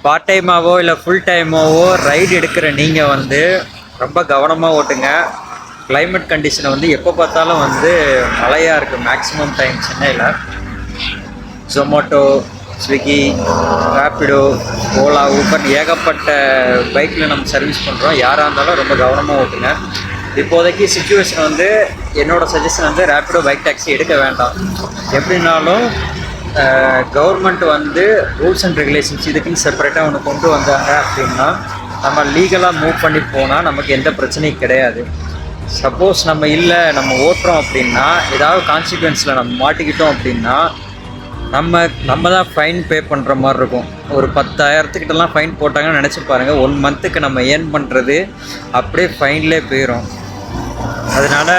Part டைமாவோ இல்லை full டைமாவோ ride எடுக்கிற நீங்கள் வந்து ரொம்ப கவனமாக ஓட்டுங்க. கிளைமேட் கண்டிஷனை வந்து எப்போ பார்த்தாலும் வந்து மழையாக இருக்குது மேக்ஸிமம் டைம் சென்னையில். ஜொமேட்டோ, ஸ்விக்கி, ரேப்பிடோ, ஓலா, ஊபர் ஏகப்பட்ட பைக்கில் நம்ம சர்வீஸ் பண்ணுறோம். யாராக இருந்தாலும் ரொம்ப கவனமாக ஓட்டுங்க. இப்போதைக்கு சுச்சுவேஷன் வந்து என்னோடய சஜஷன் வந்து ரேப்பிடோ பைக் டாக்ஸி எடுக்க வேண்டாம். எப்படின்னாலும் கவர்மெண்ட் வந்து ரூல்ஸ் அண்ட் ரெகுலேஷன்ஸ் இதுக்குன்னு செப்பரேட்டாக ஒன்று கொண்டு வந்தாங்க அப்படின்னா நம்ம லீகலாக மூவ் பண்ணி போனால் நமக்கு எந்த பிரச்சனையும் கிடையாது. சப்போஸ் நம்ம நம்ம ஓட்டுறோம் அப்படின்னா ஏதாவது கான்சிக்வன்ஸில் நம்ம மாட்டிக்கிட்டோம் அப்படின்னா நம்ம தான் ஃபைன் பே பண்ணுற மாதிரி இருக்கும். ஒரு 10,000 ஃபைன் போட்டாங்கன்னு நினச்சி பாருங்கள். 1 மந்த்துக்கு நம்ம ஏர்ன் பண்ணுறது அப்படியே ஃபைன்லேயே போயிடும். அதனால்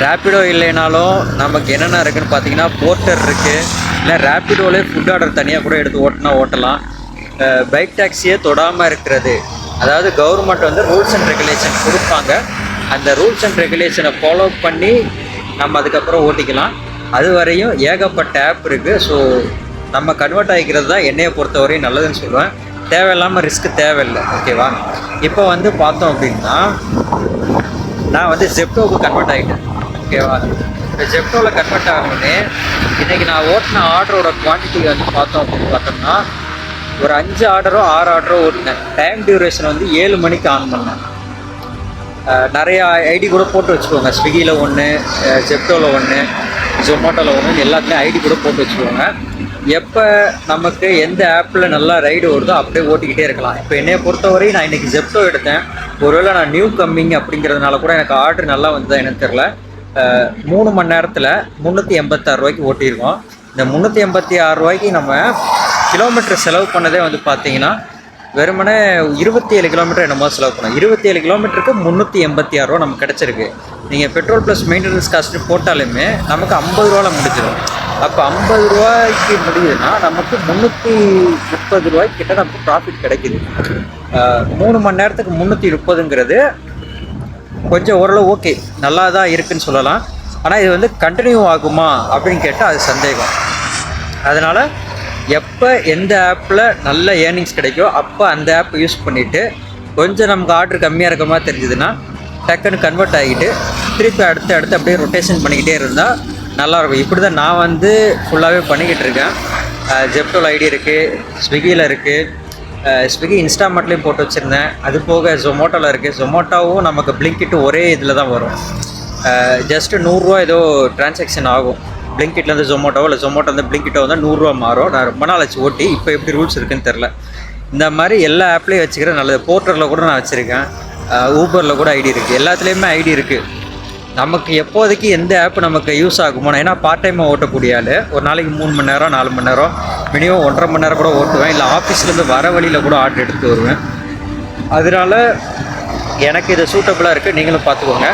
ரேப்பிடோ இல்லைனாலும் நமக்கு என்னென்ன இருக்குதுன்னு பார்த்தீங்கன்னா போர்ட்டர் இருக்குது. இல்லை ரேப்பிடோலே ஃபுட் ஆர்டர் தனியாக கூட எடுத்து ஓட்டலாம். பைக் டாக்ஸியே தொடாமல் இருக்கிறது, அதாவது கவர்மெண்ட் வந்து ரூல்ஸ் அண்ட் ரெகுலேஷன் கொடுப்பாங்க. அந்த ரூல்ஸ் அண்ட் ரெகுலேஷனை ஃபாலோ பண்ணி நம்ம அதுக்கப்புறம் ஓட்டிக்கலாம். அது வரையும் ஏகப்பட்ட ஆப் இருக்குது. ஸோ நம்ம கன்வெர்ட் ஆகிக்கிறது தான் என்னையை பொறுத்தவரையும் நல்லதுன்னு சொல்லுவேன். தேவையில்லாமல் ரிஸ்க்கு தேவையில்லை. ஓகேவா? இப்போ வந்து பார்த்தோம் அப்படின்னா நான் வந்து ஜெப்டோவுக்கு கன்வெர்ட் ஆகிட்டேன். ஓகேவா? இப்போ ஜெப்டோவில் கன்வெர்ட் ஆகணுன்னே இன்றைக்கி நான் ஓட்டின ஆர்டரோட குவான்டிட்டி வந்து பார்த்தோம் அப்படின்னு பார்த்தோம்னா ஒரு 5 ஆர்டரோ 6 ஆர்டரோ ஓட்டினேன். டைம் டியூரேஷன் வந்து 7 மணிக்கு ஆன் பண்ணேன். நிறையா ஐடி கூட போட்டு வச்சுக்கோங்க. ஸ்விக்கியில் 1, ஜெப்டோவில் 1, ஜொமேட்டோவில் 1, எல்லாத்துலேயும் ஐடி கூட போட்டு வச்சுக்கோங்க. எப்போ நமக்கு எந்த ஆப்பில் நல்லா ரைடு வருதோ அப்படியே ஓட்டிக்கிட்டே இருக்கலாம். இப்போ என்னையை பொறுத்தவரை நான் இன்றைக்கி ஜெப்டோ எடுத்தேன். ஒருவேளை நான் நியூ கம்மிங் அப்படிங்கிறதுனால கூட எனக்கு ஆர்டர் நல்லா வந்ததா எனக்கு தெரில. 3 மணி நேரத்தில் 386 ரூபாய்க்கு ஓட்டியிருக்கோம். இந்த 386 ரூபாய்க்கு நம்ம கிலோமீட்டர் செலவு பண்ணதே வந்து பார்த்தீங்கன்னா வெறுமனே 27 கிலோமீட்டர் என்னமோ செலவு பண்ணோம். 27 கிலோமீட்டருக்கு 386 ரூபா நமக்கு கிடச்சிருக்கு. நீங்கள் பெட்ரோல் ப்ளஸ் மெயின்டெனன்ஸ் காஸ்ட்டு போட்டாலுமே நமக்கு 50 ரூபாவில் முடிஞ்சிடும். அப்போ 50 ரூபாய்க்கு முடியுதுன்னா நமக்கு 330 ரூபாய்க்கு கிட்ட நமக்கு ப்ராஃபிட் கிடைக்கிது. 3 மணி நேரத்துக்கு 330ங்கிறது கொஞ்சம் ஓரளவு ஓகே, நல்லா தான் இருக்குதுன்னு சொல்லலாம். ஆனால் இது வந்து கண்டினியூ ஆகுமா அப்படின்னு கேட்டால் அது சந்தேகம். அதனால் எப்போ எந்த ஆப்பில் நல்ல ஏர்னிங்ஸ் கிடைக்கோ அப்போ அந்த ஆப் யூஸ் பண்ணிவிட்டு கொஞ்சம் நமக்கு ஆர்டர் கம்மியாக இருக்கிற மாதிரி தெரிஞ்சுதுன்னா டக்குன்னு கன்வெர்ட் ஆகிட்டு திருப்பி அடுத்து அப்படியே ரொட்டேஷன் பண்ணிக்கிட்டே இருந்தால் நல்லாயிருக்கும். இப்படி தான் நான் வந்து ஃபுல்லாகவே பண்ணிக்கிட்டு இருக்கேன். ஜெப்டோவில் ஐடி இருக்குது, ஸ்விக்கியில் இருக்குது, ஸ்விக்கி இன்ஸ்டாமார்ட்லேயும் போட்டு வச்சுருந்தேன். அது போக ஜொமேட்டோவில் இருக்குது. ஜொமேட்டோவும் நமக்கு பிளிங்கிட்டு ஒரே இதில் தான் வரும். ஜஸ்ட்டு 100 ரூபா ஏதோ டிரான்சாக்ஷன் ஆகும். பிளிங்கிட்லேருந்து ஜொமேட்டோவோ இல்லை ஜொமேட்டோலேருந்து பிளிங்கிட்டோ வந்து 100 ரூபா மாறும். நான் ரொம்ப நாள் ஆச்சு ஓட்டி, இப்போ எப்படி ரூல்ஸ் இருக்குதுன்னு தெரில. இந்த மாதிரி எல்லா ஆப்லேயும் வச்சுக்கிறேன் நல்லது. போர்ட்டரில் கூட நான் வச்சுருக்கேன், ஊபரில் கூட ஐடி இருக்குது, எல்லாத்துலேயுமே ஐடி இருக்குது. நமக்கு எப்போதைக்கு எந்த ஆப் நமக்கு யூஸ் ஆகுமோ, ஏன்னா பார்ட் டைமாக ஓட்டக்கூடிய ஆள் ஒரு நாளைக்கு 3 மணி நேரம் 4 மணி நேரம் மினிமம் 1.5 மணி நேரம் கூட ஓட்டுவேன். இல்லை ஆஃபீஸ்லேருந்து வர வழியில் கூட ஆர்டர் எடுத்து வருவேன். அதனால் எனக்கு இது சூட்டபுளாக இருக்குது. நீங்களும் பார்த்துக்கோங்க.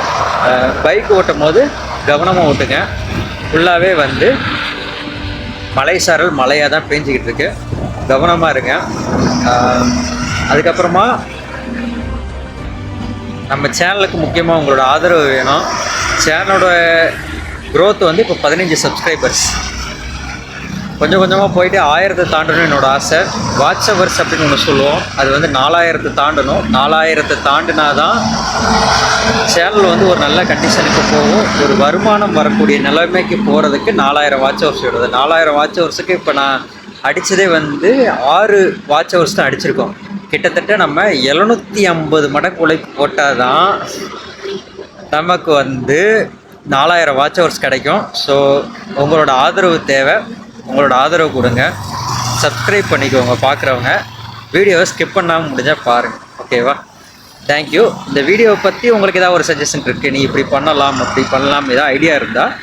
பைக் ஓட்டும் போது கவனமாக ஓட்டுங்க. ஃபுல்லாகவே வந்து மலை சாரல் மழையாக தான் பேஞ்சிக்கிட்டு இருக்கு. கவனமாக இருங்க. அதுக்கப்புறமா நம்ம சேனலுக்கு முக்கியமாக உங்களோட ஆதரவு வேணும். சேனலோட க்ரோத் வந்து இப்போ 15 சப்ஸ்கிரைபர்ஸ். கொஞ்சம் கொஞ்சமாக போயிட்டு 1000 தாண்டணும் என்னோடய ஆசை. வாட்ச் ஹவர்ஸ் அப்படின்னு ஒன்று சொல்லுவோம், அது வந்து 4000 தாண்டணும். 4000 தாண்டினா தான் சேனல் வந்து ஒரு நல்ல கண்டிஷனுக்கு போகும். ஒரு வருமானம் வரக்கூடிய நிலைமைக்கு போகிறதுக்கு 4000 வாட்ச் ஹவர்ஸ் வருது. 4000 வாட்ச் ஹவர்ஸுக்கு இப்போ நான் அடித்ததே வந்து 6 வாட்ச் ஹவர்ஸ் தான் அடிச்சிருக்கோம். கிட்டத்தட்ட நம்ம 750 மடங்கு உழைப்பு போட்டால் தான் நமக்கு வந்து 4000 வாட்ச் ஹவர்ஸ் கிடைக்கும். ஸோ உங்களோட ஆதரவு தேவை. உங்களோட ஆதரவு கொடுங்க. சப்ஸ்கிரைப் பண்ணிக்கோங்க. பார்க்குறவங்க வீடியோவை ஸ்கிப் பண்ணாமல் முடிஞ்சால் பாருங்கள். ஓகேவா? தேங்க்யூ. இந்த வீடியோவை பற்றி உங்களுக்கு ஏதாவது ஒரு சஜஷன் இருக்குது, நீ இப்படி பண்ணலாம் அப்படி பண்ணலாம், ஏதாவது ஐடியா இருந்தால்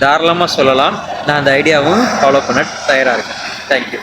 தாராளமாக சொல்லலாம். நான் அந்த ஐடியாவும் ஃபாலோ பண்ண தயாராக இருக்கேன். தேங்க்யூ.